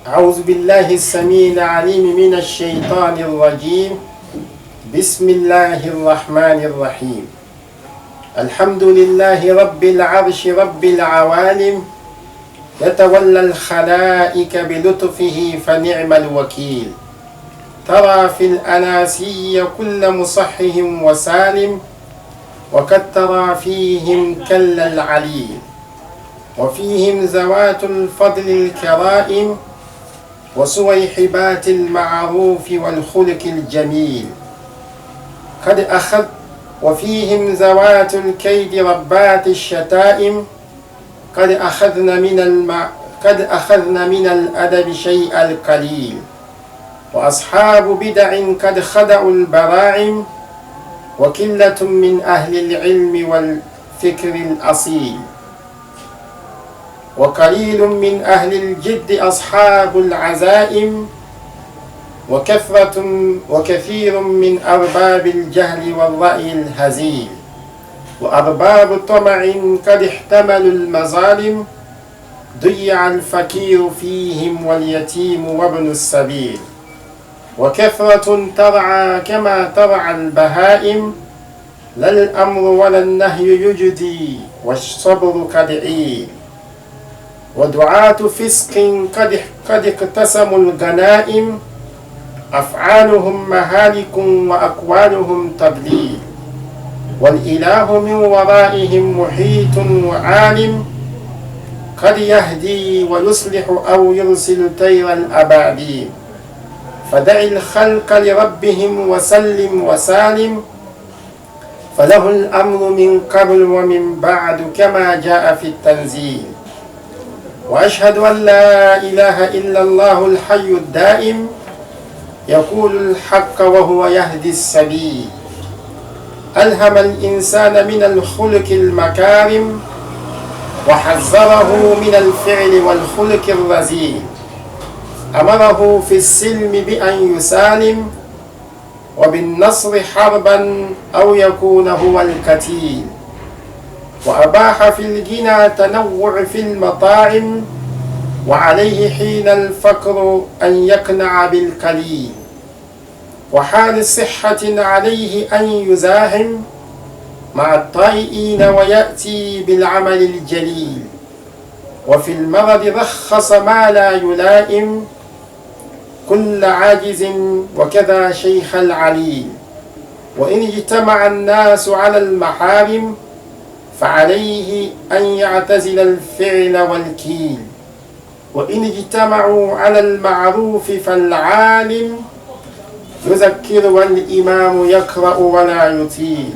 أعوذ بالله السميع العليم من الشيطان الرجيم. بسم الله الرحمن الرحيم. الحمد لله رب العرش رب العوالم، يتولى الخلائق بلطفه فنعم الوكيل. ترى في الأناسي كل مصحح وسالم، وقد ترى فيهم كل العليل، وفيهم ذوات الفضل الكرائم، وسويحبات المعروف والخلق الجميل. وفيهم ذوات الكيد ربات الشتائم، قد أخذن من الأدب شيء القليل. وأصحاب بدع قد خدعوا البراعم، وكلة من أهل العلم والفكر الأصيل. وقليل من أهل الجد أصحاب العزائم، وكثير من أرباب الجهل والرأي الهزيل. وأرباب طمع قد احتملوا المظالم، ضيع الفقير فيهم واليتيم وابن السبيل. وكثرة ترعى كما ترعى البهائم، لا الأمر ولا النهي يجدي والصبر كالعيل. ودعاة فسق قد اقتسموا الغنائم، أفعالهم مهالك وأقوالهم تضليل. والإله من ورائهم محيط وعالم، قد يهدي ويصلح أو يرسل طير الأبابيل. فدع الخلق لربهم وسلم وسالم، فله الأمر من قبل ومن بعد كما جاء في التنزيل. وأشهد أن لا إله إلا الله الحي الدائم، يقول الحق وهو يهدي السبيل. ألهم الإنسان من الخلق المكارم، وحذره من الفعل والخلق الرذيل. أمره في السلم بأن يسالم، وبالنصر حربا أو يكون هو القتيل. وأباح في الغنى تنوع في المطاعم، وعليه حين الفقر أن يقنع بالقليل. وحال صحة عليه أن يزاحم مع الطائعين ويأتي بالعمل الجليل. وفي المرض رخص ما لا يلائم كل عاجز، وكذا شيخ العليل. وإن اجتمع الناس على المحارم، فعليه أن يعتزل الفعل والكيل. وإن اجتمعوا على المعروف فالعالم يذكر والإمام يقرأ ولا يطيل.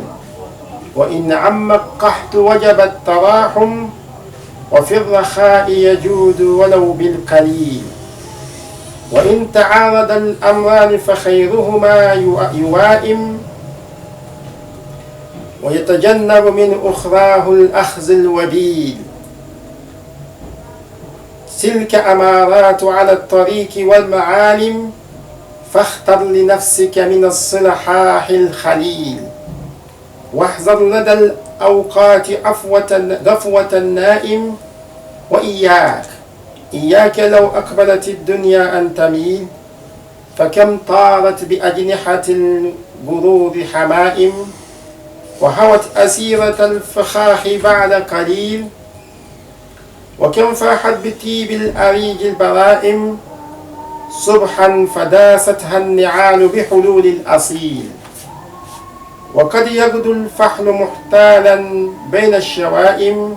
وإن عم القحط وجب التراحم، وفي الرخاء يجود ولو بالقليل. وإن تعارض الأمران فخيرهما يوائم، ويتجنب من أخراه الأخذ الوبيل. تلك أمارات على الطريق والمعالم، فاختر لنفسك من الصلحاح الخليل. واحذر لدى الأوقات غفوة النائم، إياك لو أقبلت الدنيا أن تميل. فكم طارت بأجنحة الغرور حمائم، وهوت أسيرة الفخاخ بعد قليل. وكم فاحت بطيب الأريج البرائم، صبحا فداستها النعال بحلول الأصيل. وقد يغدو الفحل محتالا بين الشوائم،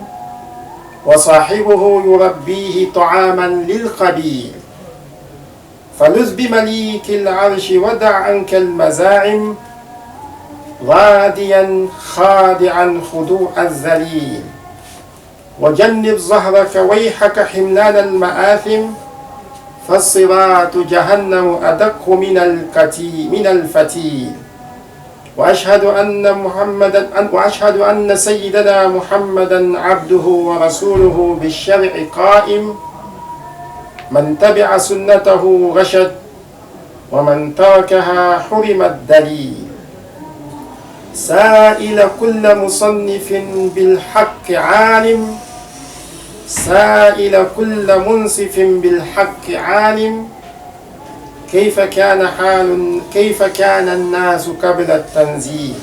وصاحبه يربيه طعاما للقبيل. فلذ بمليك العرش ودع عنك المزاعم، غاديا خادعا خضوع الذليل. وجنب ظهرك ويحك حملان المآثم، فالصراط جهنم أدق من الفتيل. وأشهد أن سيدنا محمدا عبده ورسوله بالشرع قائم. من تبع سنته رشد، ومن تركها حرم الدليل. سائل كل مصنف بالحق عالم، سائل كل منصف بالحق عالم كيف كان الناس قبل التنزيل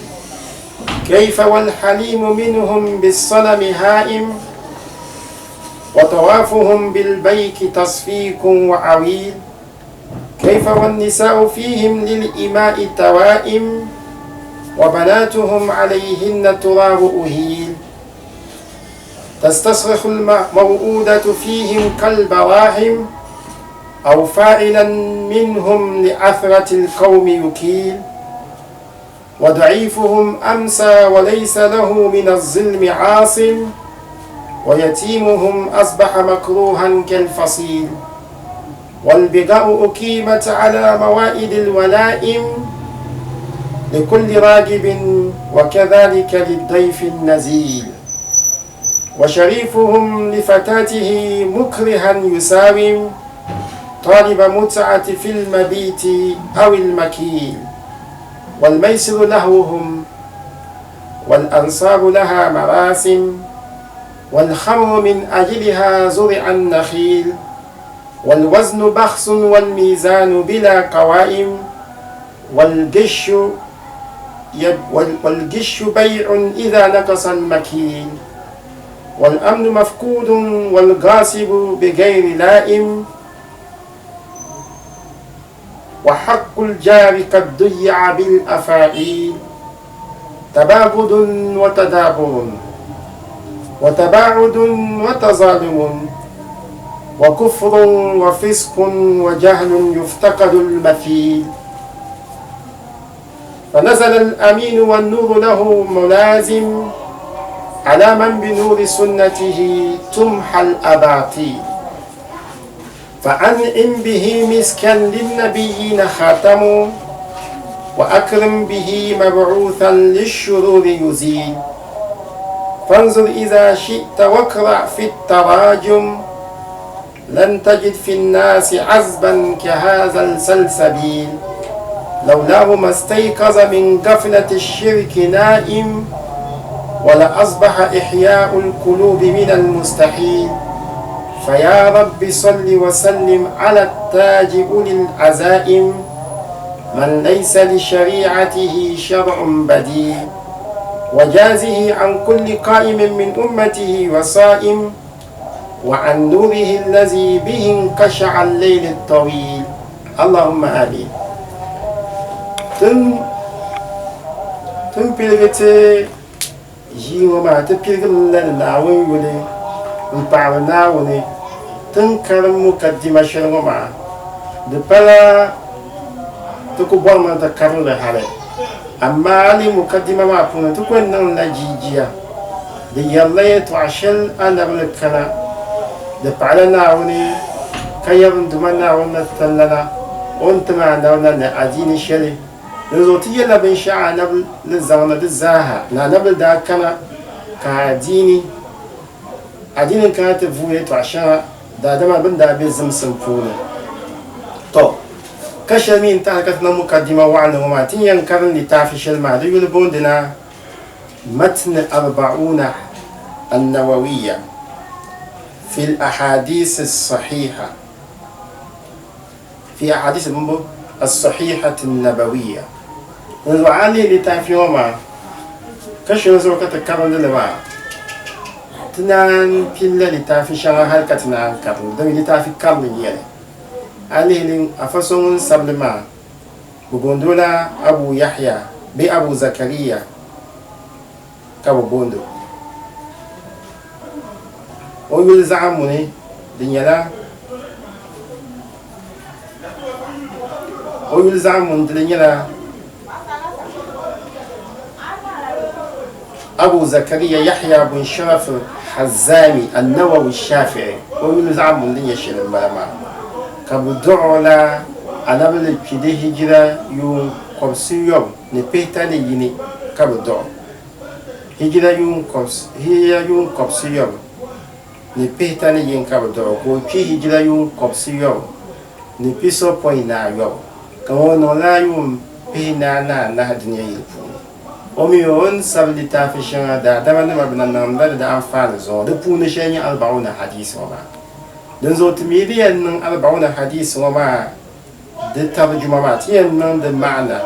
كيف والحليم منهم بالصنم هائم وطوافهم بالبيت تصفيق وعويل كيف والنساء فيهم للإماء توائم وبناتهم عليهن تراب أهيل تستصرخ الموؤودة فيهم كالبراحم أو فاعلا منهم لعثرة القوم يكيل وضعيفهم أمسى وليس له من الظلم عاصم ويتيمهم أصبح مكروها كالفصيل والبغاء أقيمت على موائد الولائم لكل راغب وكذلك للضيف النزيل وشريفهم لفتاته مكرها يساوم طالب متعة في المبيت أو المكيل والميسر لهوهم والأنصاب لها مراسم والخمر من أجلها زرع النخيل والوزن بخس والميزان بلا قوائم والجش بيع إذا نقص المكيل والأمن مفقود والغاصب بغير لائم وحق الجار قد ضيع بالأفاعيل تباغض وتدابر وتباعد وتظالم وكفر وفسق وجهل يفتقد المثيل فنزل الأمين والنور له ملازم على من بنور سنته تمحى الأباطيل فأنعم به مسكا للنبيين خاتم وأكرم به مبعوثا للشرور يزيل فانظر إذا شئت واقرأ في التراجم لن تجد في الناس عذبا كهذا السلسبيل لولاه ما استيقظ من غفلة الشرك نائم ولأصبح إحياء القلوب من المستحيل فيا رب صل وسلم على التاج أولي العزائم من ليس لشريعته شرع بديل وجازه عن كل قائم من أمته وصائم وعن نوره الذي به انقشع الليل الطويل اللهم آمين tun pilgiti ʒii maa ti pilgi lali Naawuni yuli n-paɣiri Naawuni tin karim mukaddima shɛli ŋɔ maa di pala ti ku bɔrimi ti karim li hali amma ali mukaddima maa puuni ti ku niŋ la jiijiya di yɛrila yɛltɔɣa shɛli Annabi ni kana di paɣala Naawuni ka yɛbinduma Naawuni na tallana o ni ti maa Annabi na ni adiini shɛli di zuɣu ti yɛla binshɛɣu Annabi ni zaŋdi di zaaha ni Annabi daa kana ka adiini kana ti vuui yɛltɔɣa shɛŋa daadama bin daa be zimsim puuni to ka shɛli mi n-taɣi ka ti niŋ mukaddima waɣinli ŋɔ maa ti yɛn karim litaafi shɛli maa di yuli boondina matn arba'una النووية في الأحاديث الصحيحة في أحاديث الصحيحة النبوية وعلي لتعفي وما كشف نزوك تكرر لما تنان كلا لتعفي شغل هل كتنان كرر دم لتعفي كرر يعني علي لين أفسون سبلما ببندولا أبو يحيى بأبو زكريا كابو بوندو ويقول زعموني دنيا ويقول زعمون دنيا أبو زكريا يحيى بن شرف حزامي النووي الشافعي ويقول زعمون دنيا شيل الملما كبدعو لا أنا بل كده هجرة يوم قبسي يوم نبيتاني يني كبدعو هجرة يوم قبسي يوم ni pihita ni yin ka bɛ dɔɣi ko kpi hijira yun kɔbisi yɔbu ni piso pɔi naa yɔbu ka ŋɔ niŋ la yun pihi naa anahi dunia yili puuni omi on sabli ta fi shanga da man ma bana nam da amfani zo da puna shanya albauna hadisi wa ma dan zo timidiyan nan albauna hadisi wa ma da tarjuma ma tiyan nan da ma'ana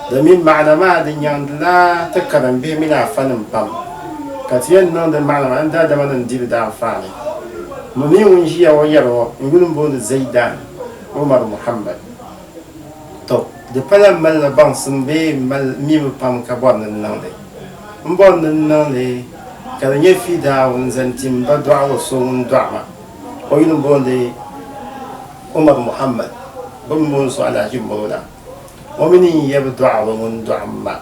da min ma'ana ma da yandla ta karambe mina fanin pam ka tiyan nan da ma'ana ma da man dir da amfani mumi un jiya wa yaro ngulum bo da zaidan umar muhammad to de pala mal bang sumbe mal mim pam ka bon nan de mbon nan le ka nye fi da un zantim ba do awo so un dama o yin bon de umar muhammad bum bon so ala jimbo da o mini yeb do awo un dama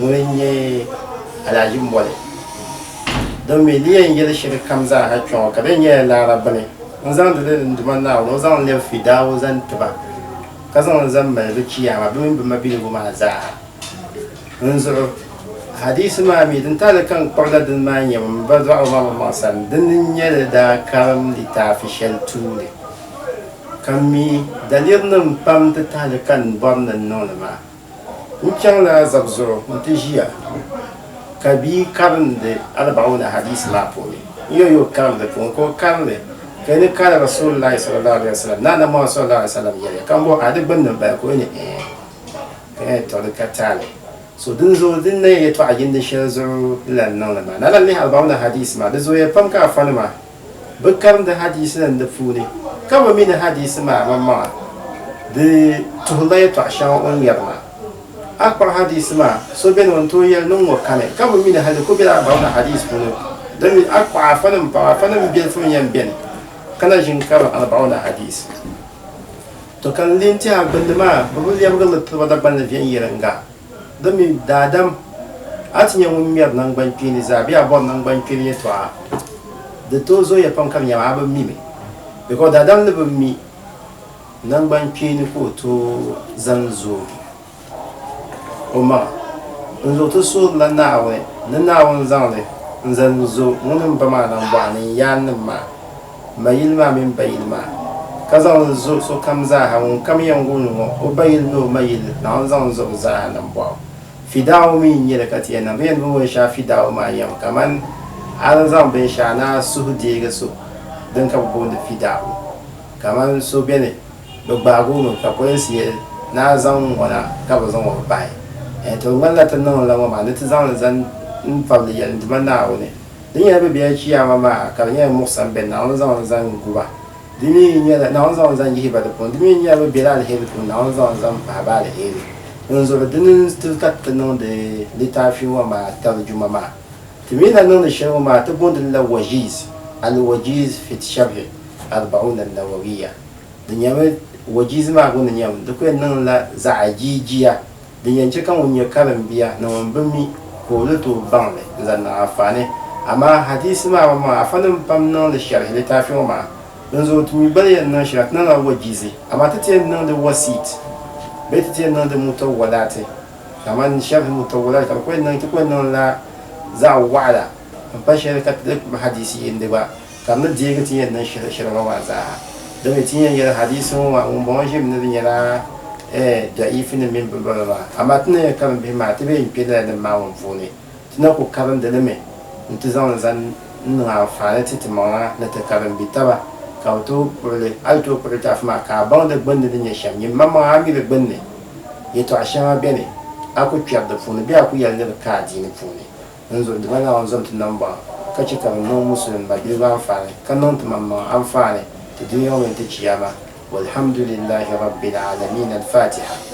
mun ye ala jimbo le don me liyan yel shir kamza ha chon ka den ye la rabane zan de nduma na o zan le fi da o zan tiba kazan zan mai rukiya ma bin bin mabi goma za nzuru hadisi ma mi din tala kan qawla din ma yam ba za ma san din ne da karam li ta fi shel tule kami dalil nan pam ta tala kan bon nan non ma in kan la zabzuru mutijiya kabi karam de arbauna hadisi la poli yo karam de ko karam de kani kala rasulullahi sallallahu alaihi wasallam nana ma sallallahu alaihi wasallam yele kambo ade bannan ba ko ne to da katale so din zo din ne ya to ajin da shazo lan nan ma nana ne albauna hadisi ma da zo ya famka afani ma bukkan da hadisi nan da fune kama min hadisi ma mamma de to lai to ashan on yarma akbar hadisi ma so ben won to yel nun wa kane kama min hadisi ko bila albauna hadisi fune dan akbar afanin bil fun yan ben kana jinkar albauna hadis to kan linti a bandama babu ya buga to da ban fiyan yiranga don mi dadam atinya mun miyar nan ban fini zabi a bon nan ban fini to a da to zo ya fan kan ya ba mi me because dadam da ban mi nan ban fini ko to zanzo kuma in zo to so lan nawe nan nawon zanle zanzo mun ba ma nan ba ne yanin ma mayilma min bayilma kazan zo so kamza ha mun kam yangun o bayil no mayil na zan zo za nan ba fidawo min yele kati na men mo sha fidawo ma yam kaman an zan bin sha na su de ga so dan ka bo da fidawo kaman so bene do bago no ka ko siye na zan wala ka ba zan wa bai to wala tan no la ma da ta zan in fabli yel dimana ne din ya be biya ciya mama ka nya musan ben na zan guba dimi nya na zan yi ba da pon dimi nya be biya da hebe pon na zan fa ba da hebe in zo din stukat no de litafi wa ma tarjuma ma dimi na no shi ma ta bon da wajiz al wajiz fi shabh 40 an-nawawiyya din ya be wajiz ma gun nya da ko nan la za'ajijiya din yanci kan wani karan biya na wambin mi ko luto ban le zan na afane amma hadisi ma afanin pam nan da sharhi littafin ma don zo tumi bayan nan shirat nan wajizi amma ta ce nan da wasit bai ta ce nan da mutawwalati kamar sharhi mutawwalat kamar ko nan ko nan la za wa'ala fa shirka da hadisi inda ba kamar je ga tiyan nan shirhi ma za da mai tiyan ya hadisi ma un bon shi min da yana da ifin min ba amma tana kan bi ma ta bai fida da ma won fone tana ko karan da me ntizan zan na fara titimana na ta karan bitaba ka to pole alto pole ta fama ka ban da gbande din ya sham yin mamma ami da gbande ya to ashan bene aku kyar da fune biya ku yalla da ka ji ni fune nzo da bana on zon nan ba ka ci kan no musulun ba bi ban fare kan non to mamma an fare to duniya mun ta ciyama walhamdulillahi rabbil alamin al-fatiha